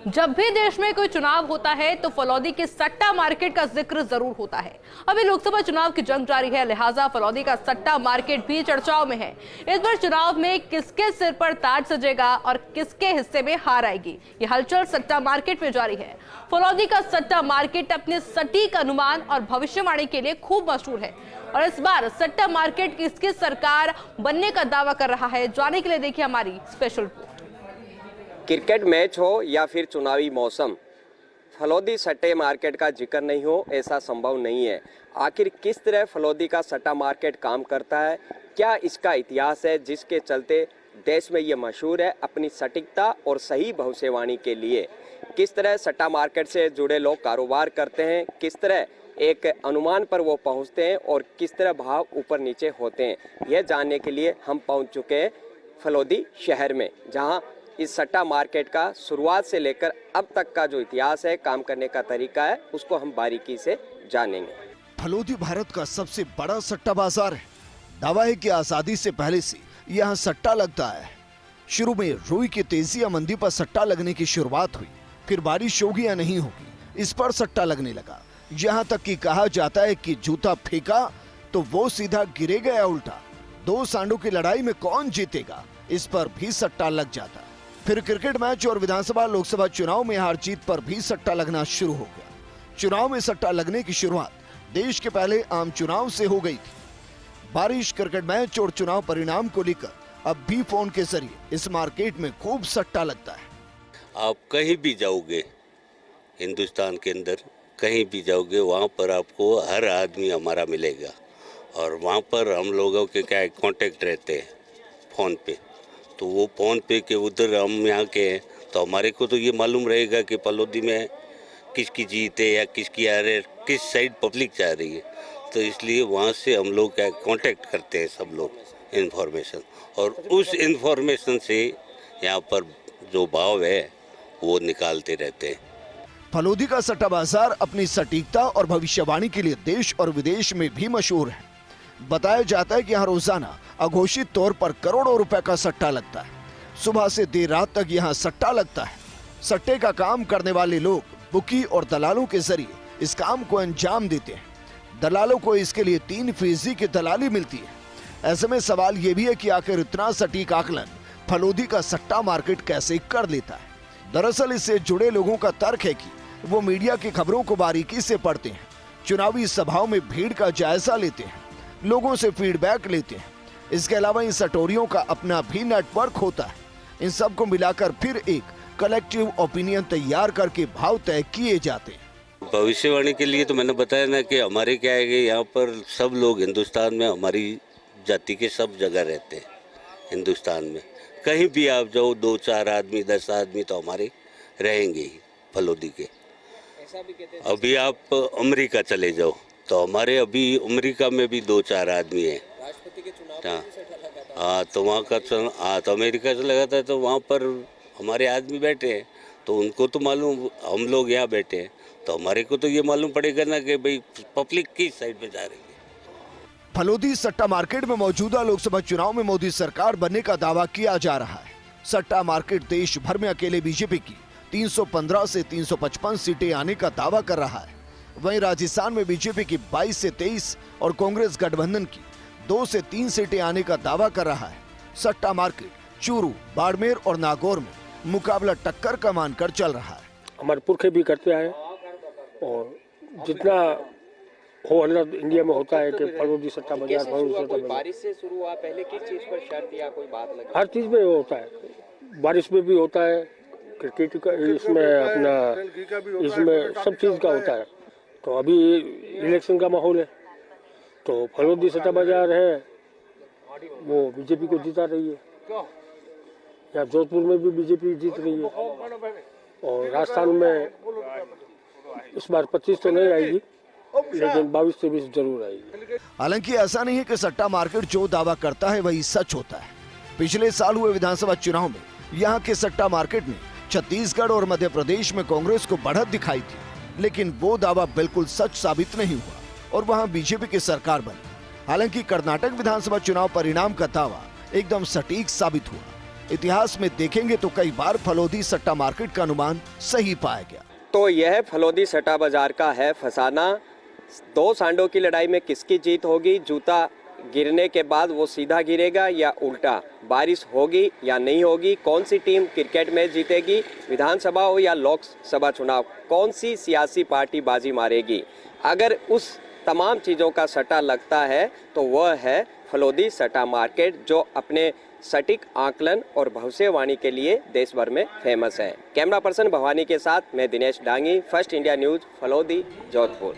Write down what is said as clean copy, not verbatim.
जब भी देश में कोई चुनाव होता है तो फलौदी के सट्टा मार्केट का जिक्र जरूर होता है। अभी लोकसभा चुनाव की जंग जारी है, लिहाजा फलौदी का सट्टा मार्केट भी चर्चाओं में है। इस बार चुनाव में किसके सिर पर ताज सजेगा और किसके हिस्से में हार आएगी, ये हलचल सट्टा मार्केट में जारी है। फलौदी का सट्टा मार्केट अपने सटीक अनुमान और भविष्यवाणी के लिए खूब मशहूर है और इस बार सट्टा मार्केट किसकी सरकार बनने का दावा कर रहा है, जानने के लिए देखिए हमारी स्पेशल रिपोर्ट। क्रिकेट मैच हो या फिर चुनावी मौसम, फलौदी सट्टे मार्केट का जिक्र नहीं हो ऐसा संभव नहीं है। आखिर किस तरह फलौदी का सट्टा मार्केट काम करता है, क्या इसका इतिहास है जिसके चलते देश में ये मशहूर है अपनी सटीकता और सही भविष्यवाणी के लिए। किस तरह सट्टा मार्केट से जुड़े लोग कारोबार करते हैं, किस तरह एक अनुमान पर वो पहुंचते हैं और किस तरह भाव ऊपर नीचे होते हैं, यह जानने के लिए हम पहुंच चुके हैं फलौदी शहर में, जहां इस सट्टा मार्केट का शुरुआत से लेकर अब तक का जो इतिहास है, काम करने का तरीका है, उसको हम बारीकी से जानेंगे। फलौदी भारत का सबसे बड़ा सट्टा बाजार है। दावा है कि आजादी से पहले से यहाँ सट्टा लगता है। शुरू में रुई की तेजी या मंदी पर सट्टा लगने की शुरुआत हुई, फिर बारिश होगी या नहीं होगी इस पर सट्टा लगने लगा। यहाँ तक कि कहा जाता है कि जूता फेंका तो वो सीधा गिरेगा या उल्टा, दो सांडों की लड़ाई में कौन जीतेगा इस पर भी सट्टा लग जाता। फिर क्रिकेट मैच और विधानसभा लोकसभा चुनाव में हार जीत पर भी सट्टा लगना शुरू हो गया। चुनाव में सट्टा लगने की शुरुआत देश के पहले आम चुनाव से हो गई थी। बारिश, क्रिकेट मैच और चुनाव परिणाम को लेकर अब भी फोन के जरिए इस मार्केट में खूब सट्टा लगता है। आप कहीं भी जाओगे, हिंदुस्तान के अंदर कहीं भी जाओगे, वहाँ पर आपको हर आदमी हमारा मिलेगा और वहाँ पर हम लोगों के क्या कांटेक्ट रहते हैं फ़ोन पे, तो वो फ़ोन पे के उधर हम यहाँ के हैं तो हमारे को तो ये मालूम रहेगा कि फलौदी में किसकी जीत है या किसकी हार है, किस साइड पब्लिक जा रही है। तो इसलिए वहाँ से हम लोग क्या कांटेक्ट करते हैं सब लोग इन्फॉर्मेशन, और उस इन्फॉर्मेशन से यहाँ पर जो भाव है वो निकालते रहते हैं। फलौदी का सट्टा बाजार अपनी सटीकता और भविष्यवाणी के लिए देश और विदेश में भी मशहूर है। बताया जाता है कि यहाँ रोजाना अघोषित तौर पर करोड़ों रुपए का सट्टा लगता है। सुबह से देर रात तक यहाँ सट्टा लगता है। सट्टे का काम करने वाले लोग बुकी और दलालों के जरिए इस काम को अंजाम देते हैं। दलालों को इसके लिए 3% की दलाली मिलती है। ऐसे में सवाल ये भी है कि आखिर इतना सटीक आकलन फलौदी का सट्टा मार्केट कैसे कर लेता है। दरअसल इससे जुड़े लोगों का तर्क है कि वो मीडिया की खबरों को बारीकी से पढ़ते हैं, चुनावी सभाओं में भीड़ का जायजा लेते हैं, लोगों से फीडबैक लेते हैं। इसके अलावा इन सटोरियों का अपना भी नेटवर्क होता है। इन सब को मिलाकर फिर एक कलेक्टिव ओपिनियन तैयार करके भाव तय किए जाते हैं। भविष्यवाणी के लिए तो मैंने बताया ना कि हमारे क्या है कि यहाँ पर सब लोग हिंदुस्तान में हमारी जाति के सब जगह रहते हैं। हिंदुस्तान में कहीं भी आप जाओ, 2-4 आदमी 10 आदमी तो हमारे रहेंगे ही फलौदी के। अभी आप अमेरिका चले जाओ तो हमारे अभी अमेरिका में भी 2-4 आदमी हैं। हाँ, तो वहाँ का तो अमेरिका से लगा था तो वहाँ पर हमारे आदमी बैठे हैं, तो उनको तो मालूम, हम लोग यहाँ बैठे हैं तो हमारे को तो ये मालूम पड़ेगा ना कि भाई पब्लिक किस साइड पे जा रही है। फलौदी सट्टा मार्केट में मौजूदा लोकसभा चुनाव में मोदी सरकार बनने का दावा किया जा रहा है। सट्टा मार्केट देश भर में अकेले बीजेपी की 315 से 355 सीटें आने का दावा कर रहा है। वहीं राजस्थान में बीजेपी की 22 से 23 और कांग्रेस गठबंधन की 2 से 3 सीटें आने का दावा कर रहा है। सट्टा मार्केट चूरू, बाड़मेर और नागौर में मुकाबला टक्कर का मानकर चल रहा है। हमारे पुरखे भी करते आए और जितना हो अल्लाह इंडिया में होता है कि फलौदी सट्टा बाजार, फलौदी सट्टा बाजार। बारिश से शुरू हुआ, पहले किस चीज पर शर्त या कोई बात लगी? हर चीज में होता है, बारिश में भी होता है, क्रिकेट का इसमें अपना इसमें सब चीज का होता है। तो अभी इलेक्शन का माहौल है तो फलौदी सट्टा बाजार है वो बीजेपी को जिता रही है। यहाँ जोधपुर में भी बीजेपी जीत रही है और राजस्थान में इस बार 25 तो नहीं आएगी लेकिन 22-23 जरूर आएगी। हालांकि ऐसा नहीं है कि सट्टा मार्केट जो दावा करता है वही सच होता है। पिछले साल हुए विधानसभा चुनाव में यहाँ के सट्टा मार्केट ने छत्तीसगढ़ और मध्य प्रदेश में कांग्रेस को बढ़त दिखाई थी, लेकिन वो दावा बिल्कुल सच साबित नहीं हुआ और वहां बीजेपी की सरकार बनी। हालांकि कर्नाटक विधानसभा चुनाव परिणाम का दावा एकदम सटीक साबित हुआ। इतिहास में देखेंगे तो कई बार फलोदी सट्टा मार्केट का अनुमान सही पाया गया। तो यह फलोदी सट्टा बाजार का है फसाना। दो सांडों की लड़ाई में किसकी जीत होगी? जूता गिरने के बाद वो सीधा गिरेगा या उल्टा? बारिश होगी या नहीं होगी? कौन सी टीम क्रिकेट मैच जीतेगी? विधानसभा हो या लोकसभा चुनाव, कौन सी सियासी पार्टी बाजी मारेगी? अगर उस तमाम चीज़ों का सट्टा लगता है तो वह है फलोदी सट्टा मार्केट, जो अपने सटीक आकलन और भविष्यवाणी के लिए देश भर में फेमस है। कैमरा पर्सन भवानी के साथ मैं Dinesh Dangi, first India news, Phalodi, Jodhpur.